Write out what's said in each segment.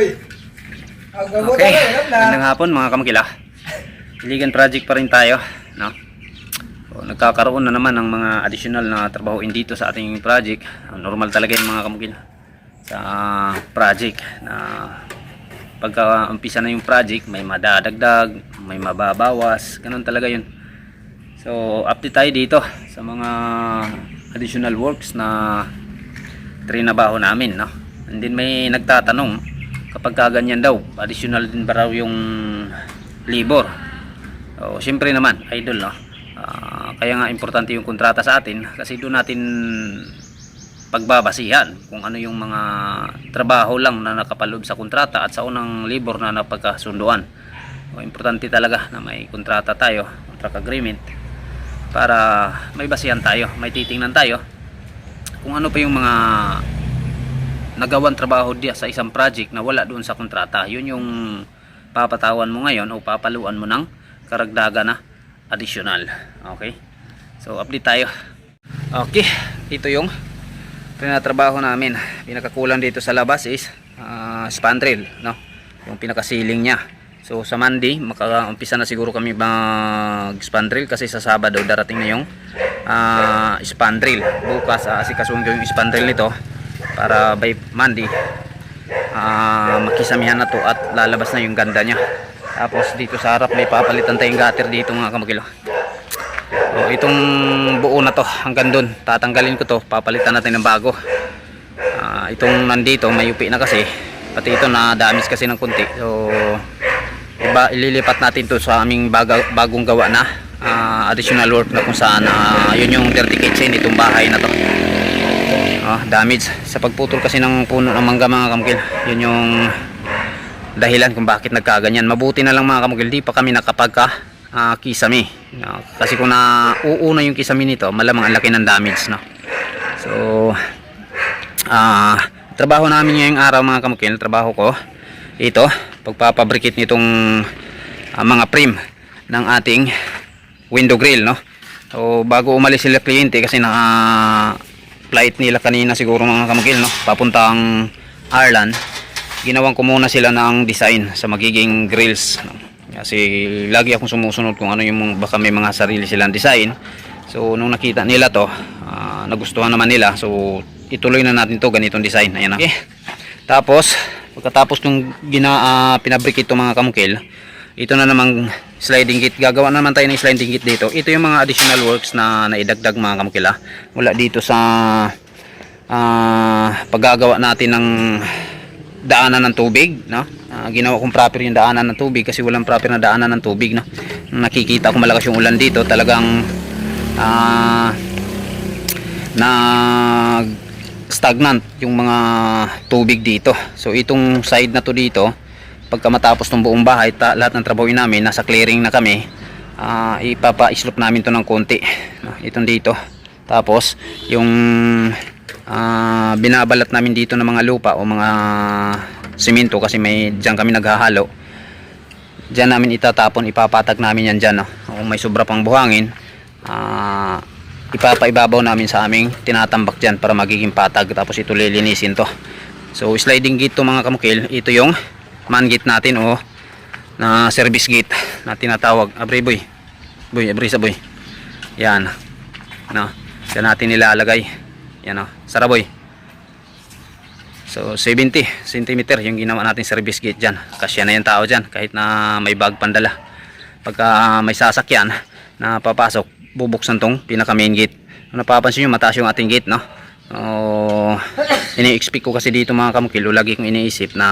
Okay, magandang hapon mga kamukila. Iligan project pa rin tayo, no? So, nagkakaroon na naman ng mga additional na trabahoin dito sa ating project. Normal talaga yung mga kamukila sa project na pagka umpisa na yung project, may madadagdag, may mababawas, ganun talaga yun. So, update tayo dito sa mga additional works na trinabaho namin, no? And then may nagtatanong, kapag kaganyan daw, additional din ba raw yung labor? So, syempre naman, idol, no? Kaya nga importante yung kontrata sa atin kasi doon natin pagbabasihan kung ano yung mga trabaho lang na nakapaloob sa kontrata at sa unang labor na napagkasunduan. So, importante talaga na may kontrata tayo, contract agreement, para may basihan tayo, may titingnan tayo kung ano pa yung mga nagawang trabaho diya sa isang project na wala doon sa kontrata. Yun yung papatawan mo ngayon o papaluan mo ng karagdagan na additional. Okay, so update tayo. Okay, ito yung trinatrabaho namin. Pinakakulang dito sa labas is spandrel, no? Yung pinakasiling nya. So sa Monday makaumpisa na siguro kami mag spandrel kasi sa Sabado darating na yung spandrel. Bukas asikasuhin ko yung spandrel nito para by Monday makisamihan na to at lalabas na yung ganda nya. Tapos dito sa harap may papalitan tayong gutter dito mga kamukilo. So, itong buo na to hanggang dun tatanggalin ko to, papalitan natin ng bago. Itong nandito may upi na kasi, pati ito na damage kasi ng kunti. So ililipat natin to sa aming bagong gawa na additional work na kung saan yun yung 30 kitchen itong bahay na to. Damage sa pagputol kasi ng puno ng mangga mga kamukil. Yun yung dahilan kung bakit nagkaganyan. Mabuti na lang mga kamukil, di pa kami nakapagka kisame, kasi kung nauuna yung kisame nito malamang ang laki ng damage, no? So trabaho namin ngayong araw mga kamukil, trabaho ko ito pagpapabricate nitong mga frame ng ating window grill, no? So bago umalis sila kliyente kasi flight nila kanina siguro mga kamukil, no? Papuntang Ireland, ginawan ko muna sila ng design sa magiging grills, no? Kasi lagi akong sumusunod kung ano yung baka may mga sarili silang design. So nung nakita nila to, nagustuhan naman nila, so ituloy na natin to ganitong design. Ayan na. Okay. Tapos pagkatapos kung pinabricate to mga kamukil, ito na namang sliding gate. Gagawa naman tayo ng sliding gate dito. Ito yung mga additional works na naidagdag mga kamukil, mula dito sa paggagawa natin ng daanan ng tubig, no? Ginawa kong proper yung daanan ng tubig kasi walang proper na daanan ng tubig, no? Nakikita ko malakas yung ulan dito, talagang stagnant yung mga tubig dito. So itong side na to dito, pagka matapos ng buong bahay, lahat ng trabaho namin nasa clearing na kami, ipapa-slope namin to ng konti, no? Itong dito. Tapos yung binabalat namin dito ng mga lupa o mga simento kasi may diyan kami naghahalo. Diyan namin itatapon, ipapatag namin yan diyan, no? Kung may sobra pang buhangin, ipapaibabaw namin sa aming tinatambak diyan para magiging patag. Tapos ito lilinisin to. So sliding gate to mga kamukil. Ito yung man gate natin o na service gate na tinatawag. Abre boy. Boy, abre sa boy. Yan. No. Diyan natin nilalagay. Yan o. Sara boy. So 70 cm yung ginawa natin service gate diyan. Kasya na yung tao diyan kahit na may bag pandala. Pagka may sasakyan na papasok, bubuksan tong pinaka main gate. Napapansin nyo mataas yung ating gate, no? Ini-expect ko kasi dito mga kamukil, lagi kong iniisip na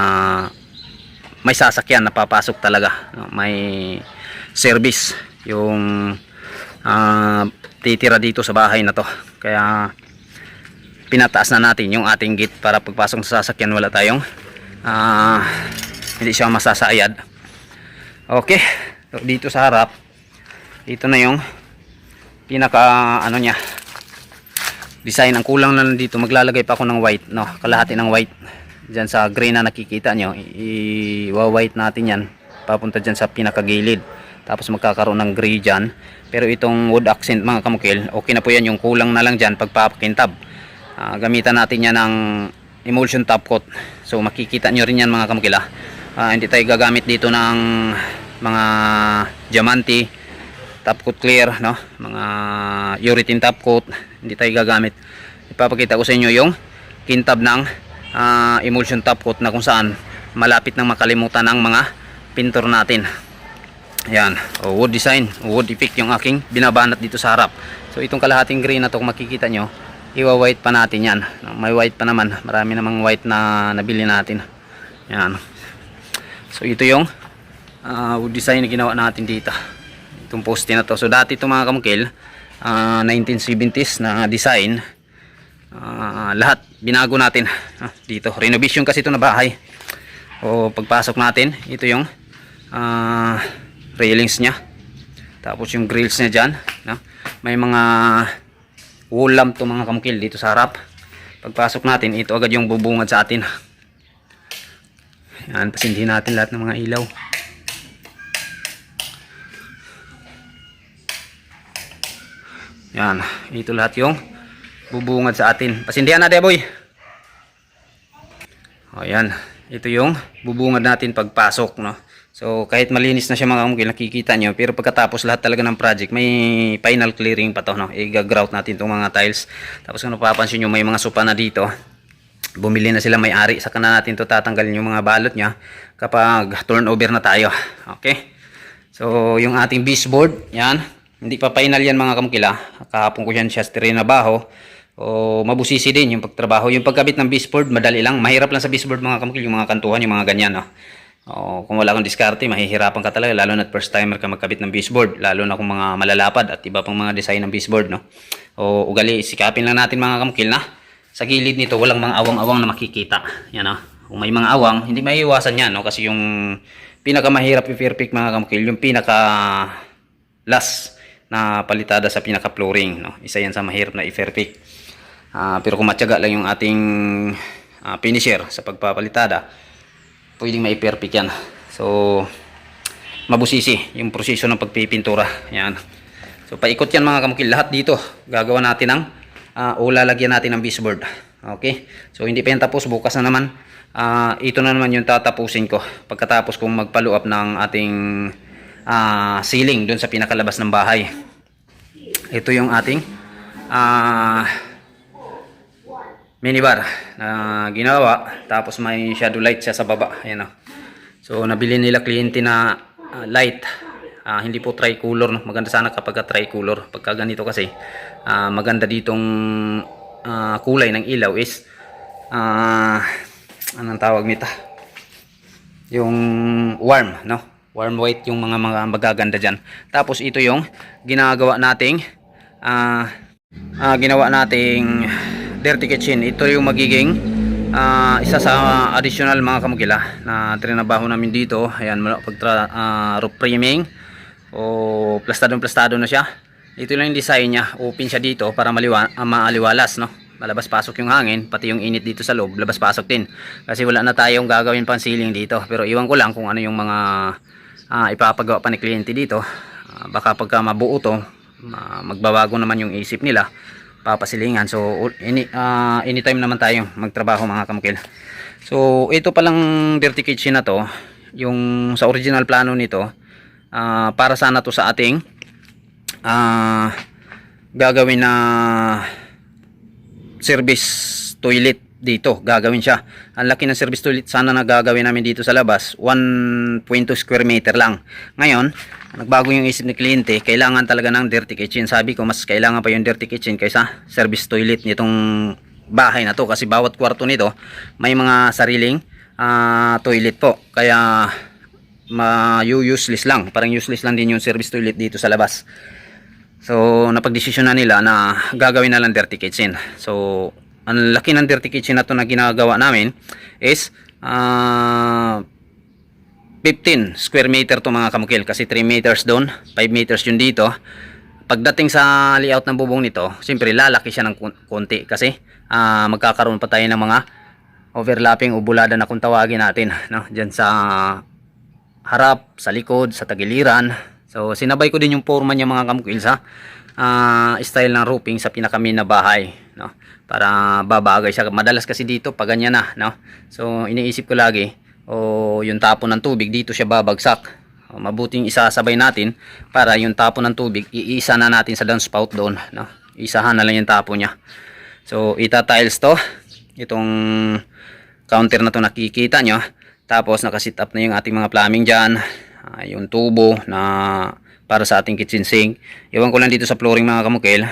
may sasakyan na papasok talaga, no? May service yung titira dito sa bahay na to, kaya pinataas na natin yung ating gate para pagpasok sa sasakyan wala tayong hindi siya masasayad. Okay, so dito sa harap, dito na yung pinaka nya design. Ang kulang na dito, maglalagay pa ako ng white, no? Kalahati ng white dyan sa gray na nakikita nyo, i-white natin yan papunta dyan sa pinakagilid, tapos magkakaroon ng gray dyan. Pero itong wood accent mga kamukil, okay na po yan. Yung kulang na lang dyan pagpapakintab, gamitan natin yan ng emulsion top coat. So makikita nyo rin yan mga kamukil. Hindi tayo gagamit dito ng mga diamante top coat clear, no? Mga urethane top coat, hindi tayo gagamit. Ipapakita ko sa inyo yung kintab ng emulsion top coat na kung saan malapit nang makalimutan ng mga pintor natin. Yan, wood design, wood effect yung aking binabanat dito sa harap. So itong kalahating green na to, kung makikita nyo, iwa-white pa natin yan. May white pa naman, marami namang white na nabili natin. Yan. So ito yung wood design na ginawa natin dito. Itong poste na to. So dati ito mga kamukil, 1970s na design. Lahat binago natin dito. Renovation kasi ito na bahay. O pagpasok natin, ito yung railings nya, tapos yung grills nya dyan, no? May mga wall lamp to mga kamukil dito sa harap. Pagpasok natin, ito agad yung bubungad sa atin. Yan, pasindihin natin lahat ng mga ilaw. Yan, ito lahat yung bubungad sa atin. Pasindihan na, boy. O yan, ito yung bubungad natin pagpasok, no? So kahit malinis na siya mga kamukil, nakikita nyo, pero pagkatapos lahat talaga ng project, may final clearing pa to, no? I-grout natin itong mga tiles. Tapos kung napapansin nyo, may mga sopa na dito. Bumili na sila may-ari, saka na natin to tatanggalin yung mga balot nya kapag turnover na tayo. Okay, so yung ating baseboard, yan, hindi pa final yan mga kamukil. Kahapon ko yan siya trinabaho. O mabusisi din yung pagtrabaho. Yung pagkabit ng baseboard, madali lang. Mahirap lang sa baseboard mga kamukil, yung mga kantuhan, yung mga ganyan, no? O, kung wala kang diskarte, mahihirapan ka talaga, lalo na first timer ka magkabit ng baseboard, lalo na kung mga malalapad at iba pang mga design ng baseboard, no? O ugali, sikapin lang natin mga kamukil na sa gilid nito walang mga awang-awang na makikita. Yan, no? Kung may mga awang, hindi maiiwasan yan, no? Kasi yung pinakamahirap i-perfect mga kamukil, yung pinaka last na palitada sa pinaka flooring, no? Isa yan sa mahirap na i-perfect. Pero kung matyaga lang yung ating finisher sa pagpapalitada, pwedeng mai-perfect yan. So mabusisi yung proseso ng pagpipintura. Yan. So paikot yan mga kamukil. Lahat dito gagawa natin ng o lalagyan natin ng baseboard. Okay, so hindi pa yan tapos. Bukas na naman, ito na naman yung tatapusin ko pagkatapos kong magpaluap ng ating ceiling dun sa pinakalabas ng bahay. Ito yung ating minibar na ginawa, tapos may shadow light siya sa baba. Ayan, oh. So nabili nila kliyente na light, hindi po tricolor, no? Maganda sana kapag tricolor. Pagka ganito kasi maganda ditong kulay ng ilaw is anong tawag nito, yung warm, no? Warm white yung mga magaganda dyan. Tapos ito yung ginagawa nating dirty kitchen. Ito yung magiging isa sa additional mga kamukila na trinabaho namin dito. Ayan, pag roof framing o plastado na siya. Ito lang yung design niya. Open siya dito para maaliwalas, no? Malabas pasok yung hangin, pati yung init dito sa loob labas pasok din. Kasi wala na tayong gagawin pang ceiling dito. Pero iwan ko lang kung ano yung mga ipapagawa pa ni kliyente dito. Baka pagka mabuo to, magbabago naman yung isip nila, papasilingan. So anytime naman tayo magtrabaho mga kamukil. So ito palang dirty kitchen na to, yung sa original plano nito, para sana to sa ating gagawin na service toilet dito. Gagawin siya. Ang laki ng service toilet sana na gagawin namin dito sa labas, 1.2 square meter lang. Ngayon nagbago yung isip ni kliyente, kailangan talaga ng dirty kitchen. Sabi ko mas kailangan pa yung dirty kitchen kaysa service toilet nitong bahay na to, kasi bawat kwarto nito may mga sariling toilet po, kaya useless lang, parang useless lang din yung service toilet dito sa labas. So napagdesisyon na nila na gagawin na lang dirty kitchen. So ang laki ng dirty kitchen na to na ginagawa namin is 15 square meter to mga kamukil, kasi 3 meters doon, 5 meters yun dito. Pagdating sa layout ng bubong nito, siyempre lalaki siya ng konti kasi magkakaroon pa tayo ng mga overlapping o bulada na kung tawagin natin, no? Diyan sa harap, sa likod, sa tagiliran. So sinabay ko din yung forma niya mga kamukil sa style ng roofing sa pinakamin na bahay, no? Para babagay siya. Madalas kasi dito pag ganyan na, no? So iniisip ko lagi, yung tapon ng tubig dito siya babagsak. Mabuting isasabay natin para yung tapon ng tubig iisa na natin sa downspout doon, no? Isahan na lang yung tapon niya. So ita-tiles to, itong counter na to nakikita nyo. Tapos nakasit up na yung ating mga plumbing dyan, yung tubo na para sa ating kitchen sink. Iwan ko lang dito sa flooring mga kamukil,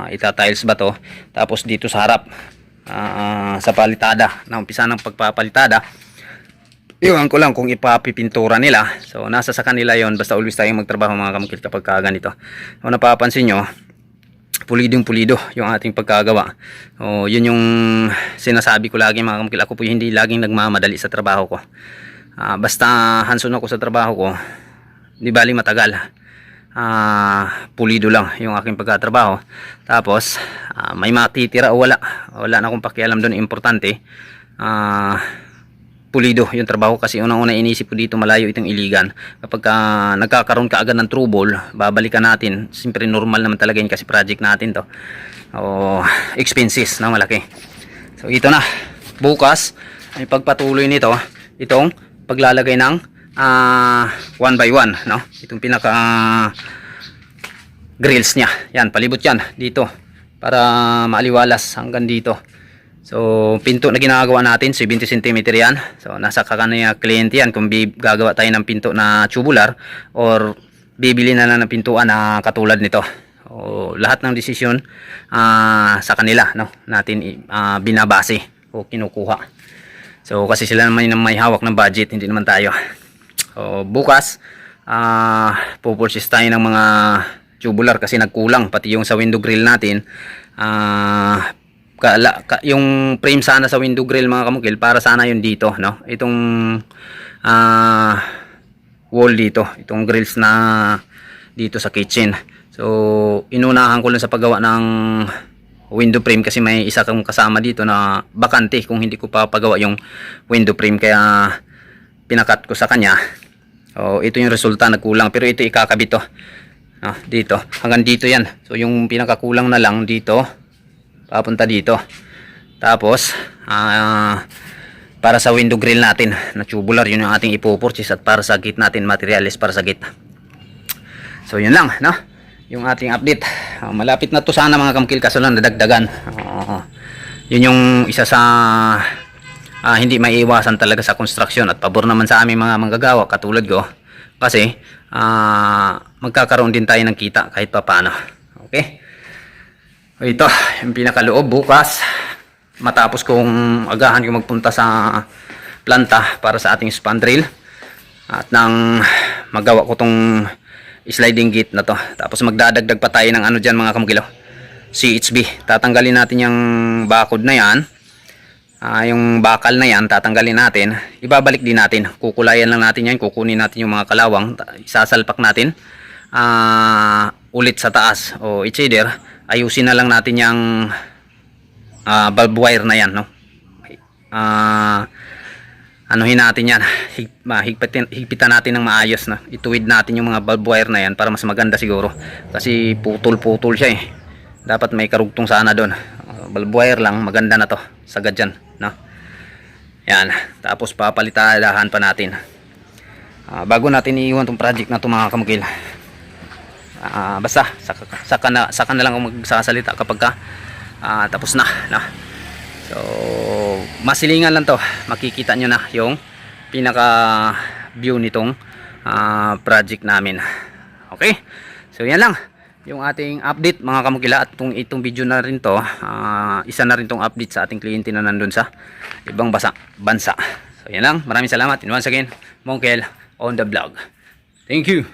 ita-tiles ba to. Tapos dito sa harap, sa palitada, na umpisa ng pagpapalitada, iwan ko lang kung ipapipintura nila. So nasa sa kanila yon, basta always tayong magtrabaho mga kamukil kapag ganito. Kung napapansin nyo, pulidong pulido yung ating pagkagawa. Yun yung sinasabi ko lagi mga kamukil. Ako po hindi laging nagmamadali sa trabaho ko. Basta hands on ako sa trabaho ko, di bali matagal. Pulido lang yung aking pagkatrabaho. Tapos may matitira o wala na akong pakialam doon. Importante pulido yung trabaho, kasi unang-una inisip ko dito malayo itong Iligan. Kapag nagkakaroon ka agad ng trouble, babalikan natin. Siyempre normal naman talaga yun kasi project natin to. Expenses na malaki. So ito na, bukas ay pagpatuloy nito itong paglalagay ng 1 by 1, no? Itong pinaka grills niya. Yan, palibot yan dito para maaliwalas hanggang dito. So pinto na ginagawa natin 70 cm yan. So nasa kakanya kliyente yan kung gagawa tayo ng pinto na tubular or bibili na lang ng pintuan na katulad nito. Lahat ng desisyon sa kanila, no? Natin binabase o kinukuha. So kasi sila naman yung may hawak ng budget, hindi naman tayo. Bukas pupurchase tayo ng mga tubular kasi nagkulang, pati yung sa window grill natin. Yung frame sana sa window grill mga kamukil, para sana yun dito, no? Itong wall dito, itong grills na dito sa kitchen. So inunahan ko lang sa paggawa ng window frame kasi may isa kang kasama dito na bakante kung hindi ko pa pagawa yung window frame, kaya pinakat ko sa kanya. Ito yung resulta, nagkulang, pero ito ikakabit to, dito hanggang dito yan. So yung pinakakulang na lang dito papunta dito. Tapos para sa window grill natin na tubular, yun yung ating ipupurchase, at para sa gate natin materials para sa gate. So yun lang, no? Yung ating update. Malapit na to sana mga kamukil, kaso lang nadagdagan. Yun yung isa sa hindi maiiwasan talaga sa construction, at pabor naman sa aming mga manggagawa katulad ko, kasi magkakaroon din tayo ng kita kahit pa paano. Okay, ito yung pinakaloob. Bukas matapos kong agahan yung magpunta sa planta para sa ating spandrel, at nang magawa ko tong sliding gate na to, tapos magdadagdag pa tayo ng ano dyan mga kamukilo, CHB. Tatanggalin natin yung bakod na yan, yung bakal na yan tatanggalin natin, ibabalik din natin, kukulayan lang natin yan, kukunin natin yung mga kalawang, isasalpak natin ulit sa taas, o it's either ayusin na lang natin yung bulb wire na yan, no? Anuhin natin yan, higpitan natin ng maayos, na ituwid natin yung mga bulb wire na yan para mas maganda siguro, kasi putol siya eh. Dapat may karugtong sana doon. Bulb wire lang, maganda na to, sagad dyan, no? Yan, tapos papalitadahan pa natin bago natin iiwan tong project na to mga kamukil. Basta saka na lang ako magsasalita kapag tapos na, no? So masilingan lang to, makikita nyo na yung pinaka view nitong project namin. Okay, so yan lang yung ating update mga kamukila, at itong video na rin to, isa na rin tong update sa ating kliyente na nandun sa ibang bansa. So yan lang, maraming salamat, and once again, Mongkel on the vlog. Thank you.